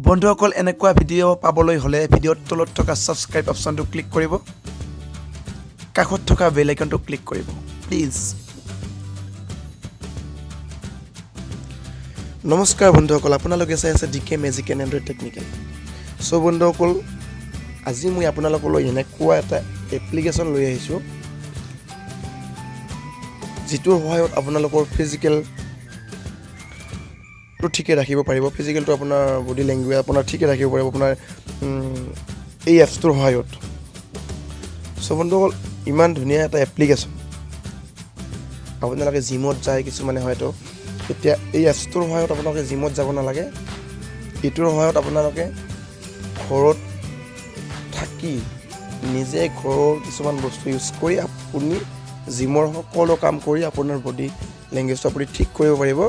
বন্ধুসকল এনেকুৱা ভিডিঅ' পাবলৈ হলে ভিডিঅ'ৰ তলত থকা সাবস্ক্ৰাইব অপচনটো ক্লিক কৰিব কাষত থকা বেল আইকনটো ক্লিক কৰিব প্লিজ নমস্কাৰ বন্ধুসকল আপোনালোকে চাই আছে DK magic and android technical so বন্ধুসকল আজি মই আপোনালোকলৈ এনেকুৱা এটা এপ্লিকেশ্যন লৈ আহিছো যিটোৰ সহায়ত আপোনালোকৰ ফিজিকেল তো ঠিকে ৰাখিব পাৰিব ফিজিকেল তো আপোনাৰ বডি ল্যাঙ্গুৱেজ আপোনাৰ ঠিকে ৰাখিব পাৰিব আপোনাৰ এই এপছটোৰ সহায়ত সো বন্ধুসকল ইমান ধুনীয়া এটা এপ্লিকেশ্যন আপোনালোকে জিমত যায় কিছুমানে হয়তো এতিয়া এই এপছটোৰ সহায়ত আপোনালোকে জিমত যাব নালাগে ইটোৰ সহায়ত আপোনালোকে ঘৰত থাকি নিজে ঘৰৰ কিছুমান বস্তু ইউজ কৰি আপুনি জিমৰ সকলো কাম কৰি আপোনাৰ বডি ল্যাঙ্গুৱেজটো আপুনি ঠিক কৰিব পাৰিব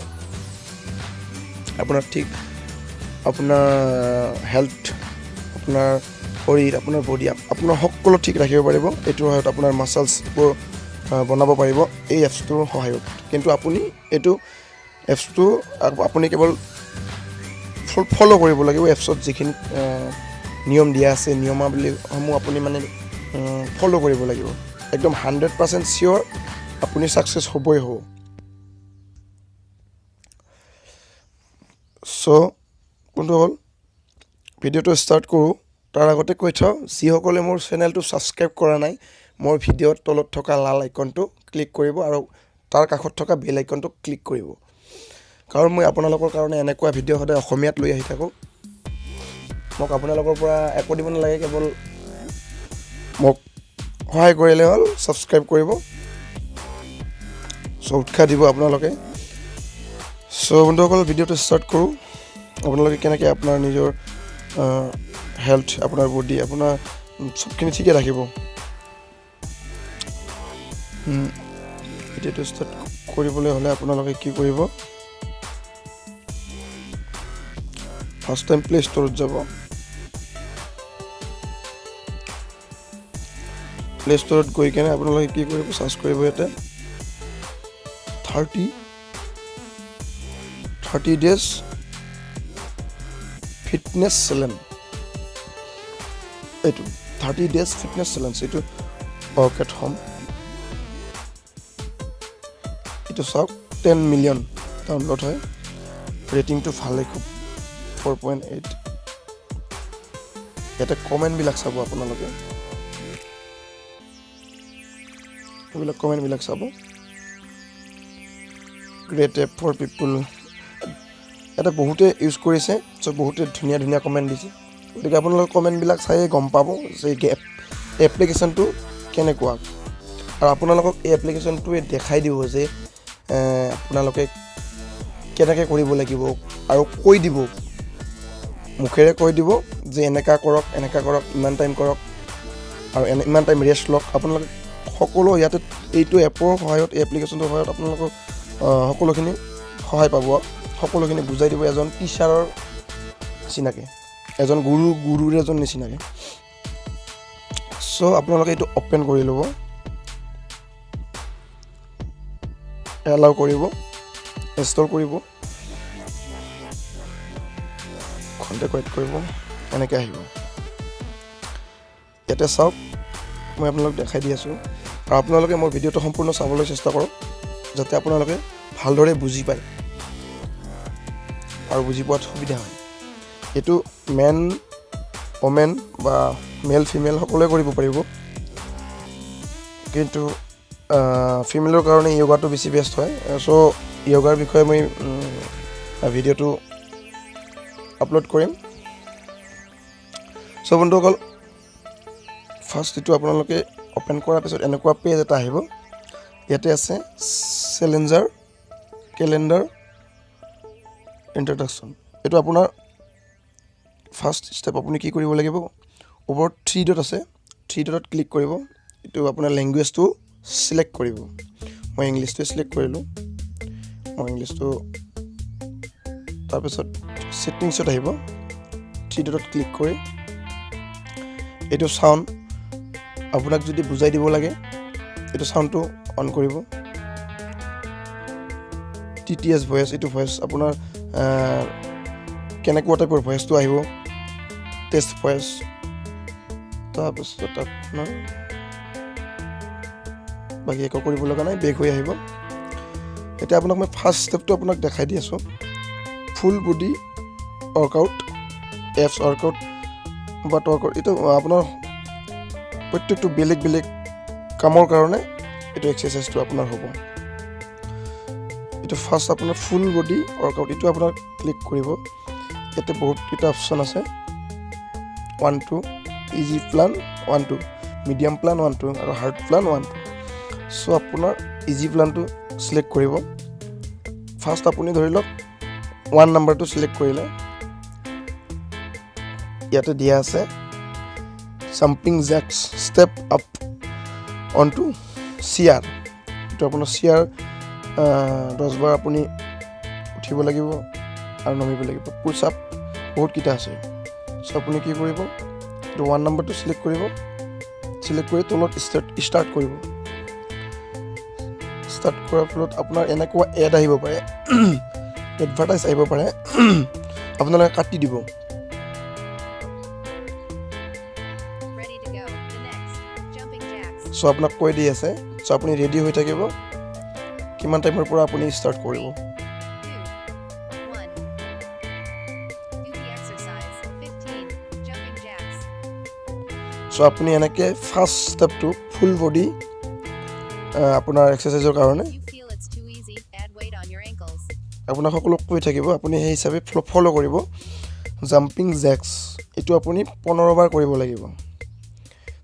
আপোনাৰ ঠিক আপোনাৰ হেলথ আপোনাৰ শৰীৰ আপোনাৰ বডি আপোনাৰ সকলো ঠিক ৰাখিব পাৰিব এটোৰ সহায়ত আপোনাৰ মাসলছবোৰ বনাব পাৰিব এই এপছটোৰ সহায়ত কিন্তু আপুনি এটো এপছটো আপুনি কেৱল ফলো কৰিব লাগিব এপছত যিখিনি নিয়ম দিয়া আছে নিয়মাৱলীসমূহ আপুনি মানে ফলো কৰিব লাগিব একদম 100% সিওৰ আপুনি সাকসেস হ'বই হ'ব সো বন্ধুসকল ভিডিওটো স্টাৰ্ট কৰোঁ তাৰ আগতে কৈ থওঁ যিসকলে মোৰ চেনেলটো সাবস্ক্ৰাইব কৰা নাই মোৰ ভিডিওৰ তলত থকা লাল আইকনটো ক্লিক কৰিব আৰু তাৰ কাষত থকা বেল আইকনটো ক্লিক কৰিব কাৰণ মই আপোনালোকৰ কাৰণে এনেকুৱা ভিডিও সদায় অসমীয়াত লৈ আহি থাকো মোক আপোনালোকৰ পৰা একো দিব নালাগে কেৱল মোক সহায় কৰিলে হ'ল সাবস্ক্ৰাইব কৰিব সো উৎসাহ দিব আপোনালোকে সো বন্ধুসকল ভিডিওটো স্টাৰ্ট কৰোঁ আপোনালোকে কেনেকৈ আপোনাৰ নিজৰ হেলথ আপোনাৰ বডি আপোনাৰ সবখিনি ঠিকে ৰাখিব ভিডিওটো স্টাৰ্ট কৰিবলৈ হলে আপোনালোকে কি কৰিব ফাৰ্স্ট টাইম প্লে ষ্টৰত যাব প্লে ষ্টৰত গৈ কেনে আপোনালোকে কি কৰিব সাৰ্চ কৰিব ইয়াতে 30 days fitness challenge এটো 30 days fitness challenge এটো work at home এটো সব 10 million ডাউনলোড হয় ৰেটিং টো ভালে খুব 4.8 এটা কমেন্ট বিলাক চাব আপোনালোকে এইবিলাক কমেন্ট বিলাক চাব great app for people এটা বহুতে ইউজ কৰিছে সো বহুতে ধুনিয়া ধুনিয়া কমেন্ট দিছে গতিকে আপোনালোকে কমেন্ট বিলাক চাই গম পাব যে এপ্লিকেশনটো কেনেকুৱা আৰু আপোনালোকক এই এপ্লিকেশনটোৱে দেখাই দিব যে আপোনালোকে কেনেকৈ কৰিব লাগিব আৰু কৈ দিব মুখেৰে কৈ দিব যে এনেকা কৰক ইমান টাইম কৰক আৰু ইমান টাইম ৰেষ্ট লওক আপোনালোকে সকলো ইয়াতে এইটো এপৰ সহায়ত এই এপ্লিকেশনটোৰ সহায়ত আপোনালোকক সকলোখিনি সহায় পাব সকলোখিনি বুজাই দিব এজন টিচাৰৰ চিনাকে এজন গুৰুৰ এজন নিচিনাকে সো আপোনালোকে এইটো ওপেন কৰি ল'ব এলাউ কৰিব ইনষ্টল কৰিব কন্টেক্ট কৰিব এনেকৈ আহিব ইয়াতে চাওক মই আপোনালোকক দেখাই দি আছোঁ আৰু আপোনালোকে মোৰ ভিডিওটো সম্পূৰ্ণ চাবলৈ চেষ্টা কৰক যাতে আপোনালোকে ভালদৰে বুজি পায় আৰু বুজি পোৱাত সুবিধা হয় এটো মেন ওমেন বা মেল ফিমেল সকলোৱে কৰিব পাৰিব কিন্তু ফিমেলৰ কাৰণে যোগাটো বেছি বেষ্ট হয় সো যোগাৰ বিষয়ে মই ভিডিওটো আপলোড কৰিম সো বন্ধুসকল ফাৰ্স্ট এটো আপোনালোকে ওপেন কৰাৰ পিছত এনেকুৱা পেজ এটা আহিব ইয়াতে আছে ক্যালেন্ডাৰ ইন্ট্ৰডাকশন এটো আপোনাৰ ফাৰ্স্ট স্টেপ আপুনি কি কৰিব লাগিব ওপৰত 3 ডট আছে 3 ডটত ক্লিক কৰিব এটো আপোনাৰ ল্যাঙ্গুৱেজটো সিলেক্ট কৰিব মই ইংলিশটো সিলেক্ট কৰিলো মই ইংলিশটো তাৰ পিছত সেটিংছত আহিব 3 ডটত ক্লিক কৰি এটো সাউন্ড আপোনাক যদি বুজাই দিব লাগে এটো সাউন্ডটো অন কৰিব TTS ভয়েস এটো ভয়েস আপোনাৰ কেনেকুৱা টাইপৰ ভইচটো আহিব, টেষ্ট ভইচ। তাৰপিছত আপোনাৰ বাকী একো কৰিব লগা নাই, বেক হৈ আহিব। এতিয়া আপোনাক মই ফাৰ্ষ্ট ষ্টেপটো আপোনাক দেখাই দি আছোঁ। Full body workout, apps workout বা ৱৰ্কআউট। এইটো আপোনাৰ প্ৰত্যেকটো বেলেগ বেলেগ কামৰ কাৰণে এইটো এক্সাৰচাইজটো আপোনাৰ হ'ব। এইটো ফাৰ্ষ্ট আপোনাৰ ফুল বডি ৱৰ্কআউট, এইটো আপোনাৰ ক্লিক কৰিব। ইয়াতে বহুতকেইটা অপশ্যন আছে, 1 2, ইজি প্লান 1 2, মিডিয়াম প্লান 1 2 আৰু হাৰ্ড প্লান 1 2। চ' আপোনাৰ ইজি প্লানটো চিলেক্ট কৰিব। ফাৰ্ষ্ট আপুনি ধৰি লওক 1 নাম্বাৰটো চিলেক্ট কৰিলে, ইয়াতে দিয়া আছে jumping jacks step up onto chair. এইটো আপোনাৰ চিয়াৰ 10 বাৰ আপুনি উঠিব লাগিব আৰু নামিব লাগিব। পুছ আপ বহুতকেইটা আছে। চ' আপুনি কি কৰিব, এইটো 1 নাম্বাৰটো চিলেক্ট কৰিব, চিলেক্ট কৰি তলত ষ্টাৰ্ট কৰিব। ষ্টাৰ্ট কৰাৰ ফলত আপোনাৰ এনেকুৱা এড আহিব পাৰে, এডভাৰটাইজ আহিব পাৰে, আপোনালোকে কাটি দিব। চ' আপোনাক কৈ দি আছে, চ' আপুনি ৰেডি হৈ থাকিব, কিমান টাইমৰ পৰা আপুনি ষ্টাৰ্ট কৰিব। চ' আপুনি এনেকৈ ফাৰ্ষ্ট ষ্টেপটো ফুল বডি আপোনাৰ এক্সাৰচাইজৰ কাৰণে আপোনাক সকলো কৈ থাকিব, আপুনি সেই হিচাপে ফ'ল' কৰিব। জাম্পিং জেক্স এইটো আপুনি 15 বাৰ কৰিব লাগিব।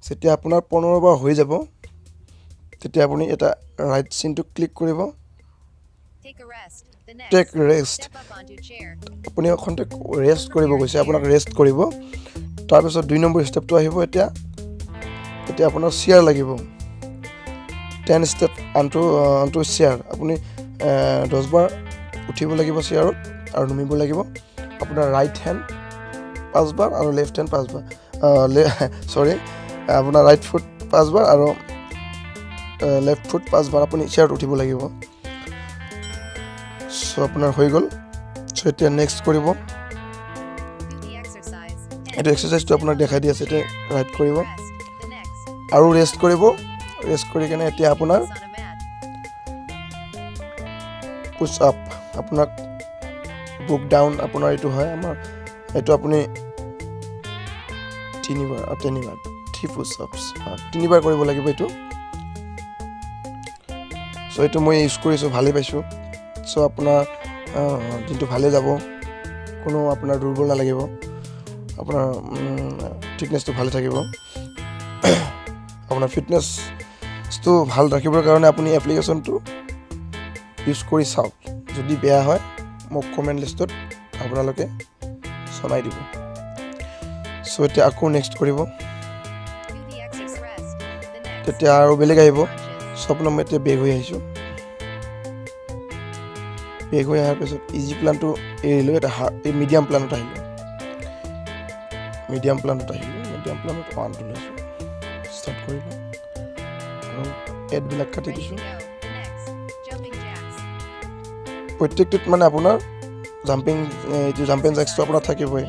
যেতিয়া আপোনাৰ 15 বাৰ হৈ যাব, তেতিয়া আপুনি এটা ৰাইট চিনটো ক্লিক কৰিব, টেক ৰেষ্ট। আপুনি অকণতে ৰেষ্ট কৰিব গৈছে, আপোনাক ৰেষ্ট কৰিব। তাৰপিছত 2 নম্বৰ ষ্টেপটো আহিব। এতিয়া আপোনাৰ চিয়াৰ লাগিব, 10 ষ্টেপ আনটো চিয়াৰ। আপুনি 10 বাৰ উঠিব লাগিব চিয়াৰত আৰু নামিব লাগিব। আপোনাৰ ৰাইট হেণ্ড 5 বাৰ আৰু লেফ্ট হেণ্ড 5 বাৰ, আপোনাৰ ৰাইট ফুট 5 বাৰ আৰু লেফ্ট ফুট 5 বাৰ আপুনি চিয়াৰত উঠিব লাগিব। চ' আপোনাৰ হৈ গ'ল। চ' এতিয়া নেক্সট কৰিব। এইটো এক্সাৰচাইজটো আপোনাক দেখাই দি আছে, এতিয়া ৰাইট কৰিব আৰু ৰেষ্ট কৰিব। ৰেষ্ট কৰি কিনে এতিয়া আপোনাৰ পুছ আপ, আপোনাক বুক ডাউন আপোনাৰ এইটো হয় আমাৰ, এইটো আপুনি 3 বাৰ 3 পুছ আপছ 3 বাৰ কৰিব লাগিব এইটো। চ' এইটো মই ইউজ কৰিছোঁ, ভালেই পাইছোঁ। চ' আপোনাৰ দিনটো ভালে যাব, কোনো আপোনাৰ দুৰ্বল নালাগিব, আপোনাৰ ফিটনেছটো ভালে থাকিব। আপোনাৰ ফিটনেছটো ভাল ৰাখিবৰ কাৰণে আপুনি এপ্লিকেশ্যনটো ইউজ কৰি চাওক। যদি বেয়া হয় মোক কমেণ্ট লিষ্টত আপোনালোকে জনাই দিব। চ' এতিয়া আকৌ নেক্সট কৰিব, তেতিয়া আৰু বেলেগ আহিব। চ' আপোনাৰ মই এতিয়া বেক হৈ আহিছোঁ। বেক হৈ অহাৰ পিছত ইজি প্লানটো এৰিলোঁ, এটা মিডিয়াম প্লানত আহিলোঁ। মিডিয়াম প্লানত 1টো লৈছোঁ, ষ্টাৰ্ট কৰিলোঁ আৰু এডবিলাক কাটি দিছোঁ। প্ৰত্যেকটোত মানে আপোনাৰ জাম্পিং জেক্সটো আপোনাৰ থাকিবই।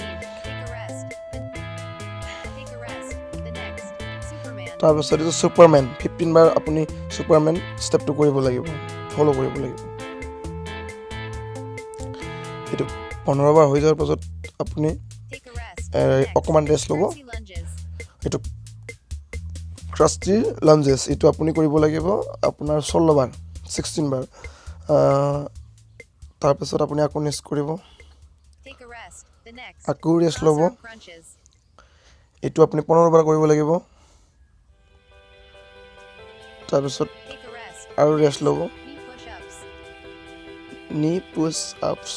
তাৰপিছত এইটো ছুপাৰমেন 15 বাৰ আপুনি ছুপাৰমেন ষ্টেপটো কৰিব লাগিব, ফ'ল' কৰিব লাগিব। এইটো 15 বাৰ হৈ যোৱাৰ পাছত আপুনি অকণমান ৰেষ্ট ল'ব। এইটো ক্ৰাষ্টি লাঞ্জেছ, এইটো আপুনি কৰিব লাগিব আপোনাৰ 16 বাৰ 16 বাৰ। তাৰপিছত আপুনি আকৌ নেক্সট কৰিব, আকৌ ৰেষ্ট ল'ব। এইটো আপুনি 15 বাৰ কৰিব লাগিব। তাৰপিছত আৰু ৰেষ্ট ল'ব। নি পুছ আপছ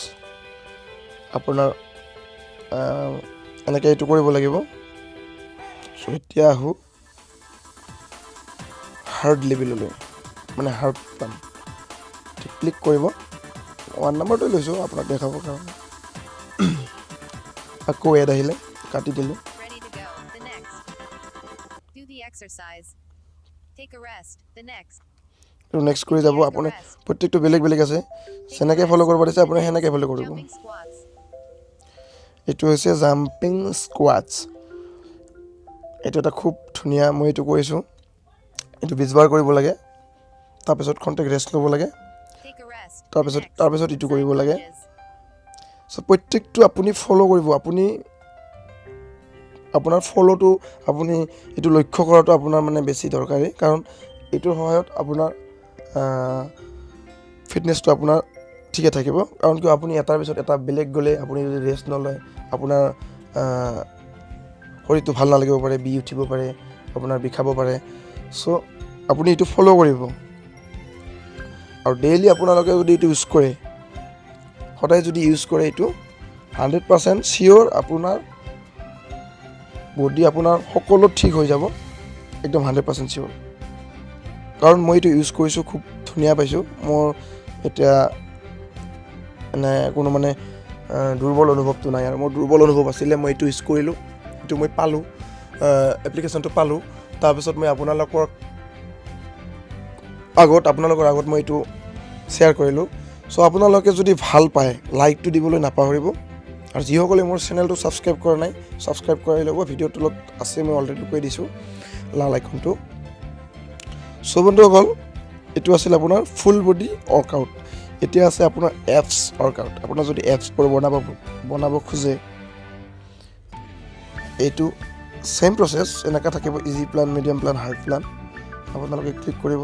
আপোনাৰ এনেকৈ এইটো কৰিব লাগিব। চ' এতিয়া আহোঁ হাৰ্ড লেভেললৈ, মানে হাৰ্ড প্লান ক্লিক কৰিব। 1 নাম্বাৰটো লৈছোঁ আপোনাক দেখাবৰ কাৰণে। আকৌ এড আহিলে, কাটি দিলোঁ। নেক্সট কৰি যাব। আপুনি প্ৰত্যেকটো বেলেগ বেলেগ আছে, যেনেকৈ ফ'ল' কৰিব দিছে আপুনি সেনেকৈ ফ'ল' কৰিব। এইটো হৈছে জাম্পিং স্কোৱাটছ। এইটো এটা খুব ধুনীয়া, মই এইটো কৰিছোঁ। এইটো 20 বাৰ কৰিব লাগে, তাৰপিছত খন্তেক ৰেষ্ট ল'ব লাগে, তাৰপিছত ইটো কৰিব লাগে। চ' প্ৰত্যেকটো আপুনি ফ'ল' কৰিব। আপুনি আপোনাৰ ফ'ল'টো আপুনি এইটো লক্ষ্য কৰাটো আপোনাৰ মানে বেছি দৰকাৰী, কাৰণ এইটোৰ সহায়ত আপোনাৰ ফিটনেছটো আপোনাৰ ঠিকে থাকিব। কাৰণ কিয় আপুনি এটাৰ পিছত এটা বেলেগ গ'লে আপুনি যদি ৰেষ্ট নলয়, আপোনাৰ শৰীৰটো ভাল নালাগিব পাৰে, বিষ উঠিব পাৰে, আপোনাৰ বিষাব পাৰে। চ' আপুনি এইটো ফ'ল' কৰিব, আৰু ডেইলি আপোনালোকে যদি এইটো ইউজ কৰে, সদায় যদি ইউজ কৰে, এইটো 100% চিয়'ৰ আপোনাৰ বডি আপোনাৰ সকলো ঠিক হৈ যাব, একদম 100% চিয়'ৰ। কাৰণ মই এইটো ইউজ কৰিছোঁ, খুব ধুনীয়া পাইছোঁ। মোৰ এতিয়া কোনো মানে দুৰ্বল অনুভৱটো নাই, আৰু মোৰ দুৰ্বল অনুভৱ আছিলে, মই এইটো ইউজ কৰিলোঁ, এইটো মই পালোঁ, এপ্লিকেশ্যনটো পালোঁ। তাৰপিছত মই আপোনালোকৰ আগত মই এইটো শ্বেয়াৰ কৰিলোঁ। চ' আপোনালোকে যদি ভাল পায়, লাইকটো দিবলৈ নাপাহৰিব, আৰু যিসকলে মোৰ চেনেলটো ছাবস্ক্ৰাইব কৰা নাই, ছাবস্ক্ৰাইব কৰাই ল'ব। ভিডিঅ'ৰ তলত আছে, মই অলৰেডি কৈ দিছোঁ লাল আইকনটো। চ' বন্ধুসকল, এইটো আছিল আপোনাৰ ফুল বডি ৱৰ্কআউট। এতিয়া আছে আপোনাৰ এপছ ৱৰ্কআউট। আপোনাৰ যদি এপছবোৰ বনাব খোজে, এইটো ছেইম প্ৰচেছ, এনেকৈ থাকিব, easy plan, medium plan, hard plan. আপোনালোকে ক্লিক কৰিব,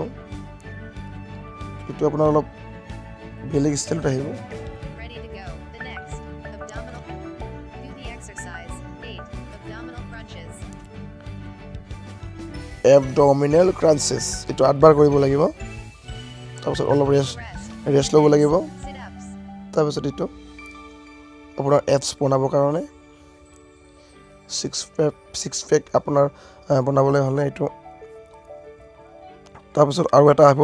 এইটো আপোনাৰ অলপ বেলেগ ষ্টাইলত আহিব। এবডমিনেল ক্ৰাঞ্চেছ, এইটো 8 বাৰ কৰিব লাগিব। তাৰপিছত অলপ ৰেষ্ট ল'ব লাগিব। তাৰপিছত এইটো আপোনাৰ এপছ বনাবৰ কাৰণে ছিক্স পেক আপোনাৰ বনাবলৈ হ'লে এইটো, তাৰপিছত আৰু এটা আহিব,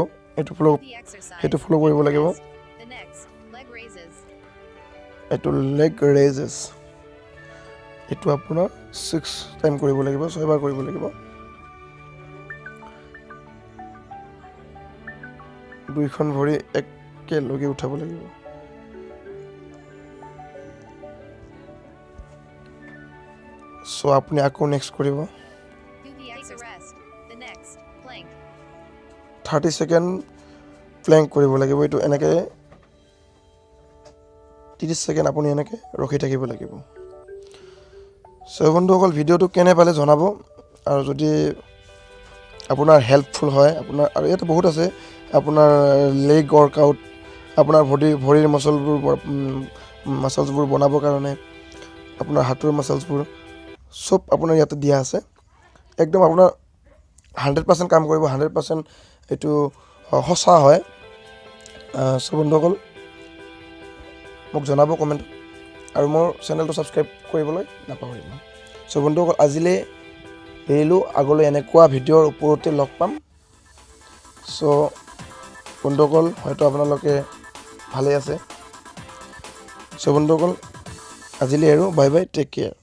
সেইটো ফ'ল' কৰিব লাগিব। এইটো লেগ ৰেইজেছ, এইটো আপোনাৰ 6 টাইম কৰিব লাগিব, 6 বাৰ কৰিব লাগিব। দুইখন ভৰি একেলগে উঠাব লাগিব। চ' আপুনি আকৌ নেক্সট কৰিব। 30 ছেকেণ্ড প্লেংক কৰিব লাগিব। এইটো এনেকৈ 30 ছেকেণ্ড আপুনি এনেকৈ ৰখি থাকিব লাগিব। চ' বন্ধুসকল, ভিডিঅ'টো কেনে পালে জনাব, আৰু যদি আপোনাৰ হেল্পফুল হয়, আপোনাৰ আৰু ইয়াতে বহুত আছে, আপোনাৰ লেগ ৱৰ্কআউট, আপোনাৰ ভৰিৰ মাছলছবোৰ বনাবৰ কাৰণে, আপোনাৰ হাতৰ মাছলছবোৰ চব আপোনাৰ ইয়াতে দিয়া আছে। একদম আপোনাৰ 100% কাম কৰিব, 100% এইটো সঁচা হয়। চ' বন্ধুসকল, মোক জনাব কমেণ্টত, আৰু মোৰ চেনেলটো ছাবস্ক্ৰাইব কৰিবলৈ নাপাহৰিব। চ' বন্ধুসকল, আজিলৈ এৰিলোঁ, আগলৈ এনেকুৱা ভিডিঅ'ৰ ওপৰতে লগ পাম। চ' বন্ধুসকল, হয়তো আপোনালোকে ভালেই আছে। চ' বন্ধুসকল, আজিলৈ এৰো, বাই বাই, টেক কেয়াৰ।